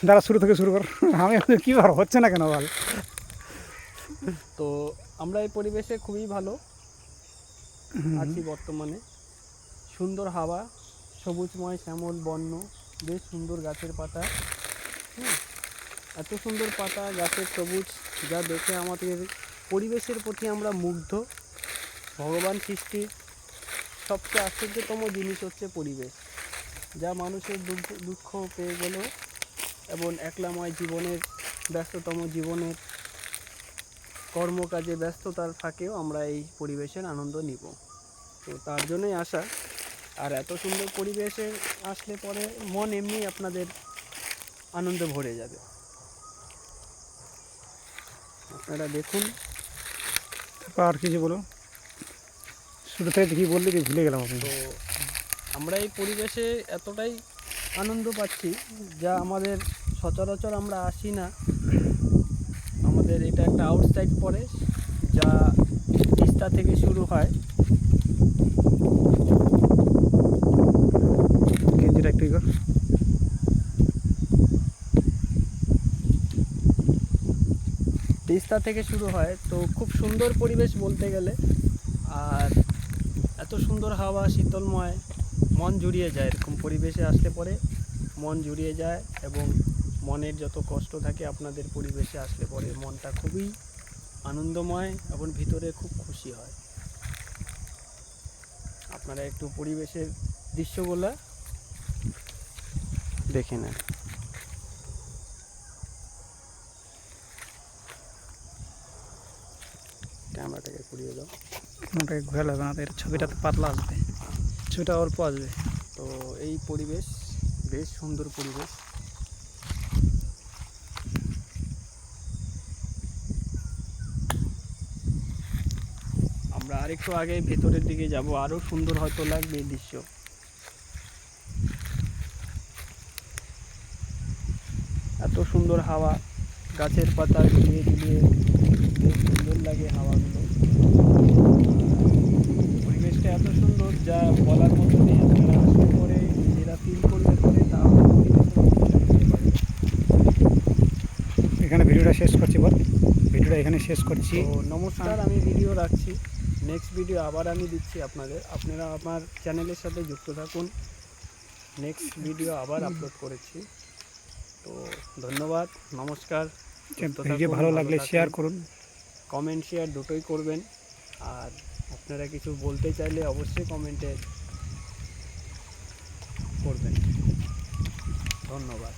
দাঁড়া, শুরু থেকে শুরু কর। আমি কী বার হচ্ছে না কেন বল। তো আমরা এই পরিবেশে খুবই ভালো আছি বর্তমানে। সুন্দর হাওয়া, সবুজময় শ্যামল বন্য, বেশ সুন্দর গাছের পাতা। এত সুন্দর পাতা, গাছের সবুজ, যা দেখে আমাদের পরিবেশের প্রতি আমরা মুগ্ধ। ভগবান সৃষ্টির সবচেয়ে আশ্চর্যতম জিনিস হচ্ছে পরিবেশ, যা মানুষের দুঃখ পেয়ে গেলেও এবং একলাময় জীবনের, ব্যস্ততম জীবনের কর্মকাজে ব্যস্ততার ফাঁকেও আমরা এই পরিবেশের আনন্দ নিব। তো তার জন্যই আসা। আর এত সুন্দর পরিবেশে আসলে পরে মন এমনি আপনাদের আনন্দে ভরে যাবে। আপনারা দেখুন। আর কিছু বলো, শুরু থেকে কী বললি ভুলে গেলাম। তো আমরা এই পরিবেশে এতটাই আনন্দ পাচ্ছি, যা আমাদের সচরাচর আমরা আসি না। আমাদের এটা একটা আউটসাইড পড়ে, যা তিস্তা থেকে শুরু হয়। গেঞ্জিটা একটু কর। তিস্তা থেকে শুরু হয়, তো খুব সুন্দর পরিবেশ বলতে গেলে। আর এত সুন্দর হাওয়া, শীতলময়, মন জুড়িয়ে যায়। এরকম পরিবেশে আসলে পরে মন জুড়িয়ে যায়, এবং মনের যত কষ্ট থাকে আপনাদের পরিবেশে আসলে পরে মনটা খুবই আনন্দময় এবং ভিতরে খুব খুশি হয়। আপনারা একটু পরিবেশের দৃশ্যগুলো দেখে নেন। ক্যামেরাটাকে ঘুরিয়ে দাও। ওটাকে ঘোরা লাগবে না, এর ছবিটা তো পাতলা আসবে, ছবিটা অল্প আসবে। তো এই পরিবেশ বেশ সুন্দর পরিবেশ। আমরা আরেকটু আগে ভেতরের দিকে যাব, আরো সুন্দর হয়তো লাগবে এই দৃশ্য। এত সুন্দর হাওয়া, গাছের পাতা ঝুলিয়ে ঝুলিয়ে বেশ সুন্দর লাগে হাওয়াগুলো। পরিবেশটা এত সুন্দর, যা বলার মতো নেই। আপনারা আসলে পরে নিজেরা ফিল করলে পরে তাহলে পরিবেশের মজাটা নিতে পারবে। এখানে ভিডিওটা শেষ করছি, বল ভিডিওটা এখানে শেষ করছি। তো নমস্কার, আমি ভিডিও রাখছি। নেক্সট ভিডিও আবার আমি দিচ্ছি আপনাদের। আপনারা আমার চ্যানেলের সাথে যুক্ত থাকুন। নেক্সট ভিডিও আবার আপলোড করেছি। তো ধন্যবাদ, নমস্কার। ভিডিও ভালো লাগলে শেয়ার করুন, কমেন্ট শেয়ার দুটোই করবেন। আর আপনারা কিছু বলতে চাইলে অবশ্যই কমেন্টে করবেন। ধন্যবাদ।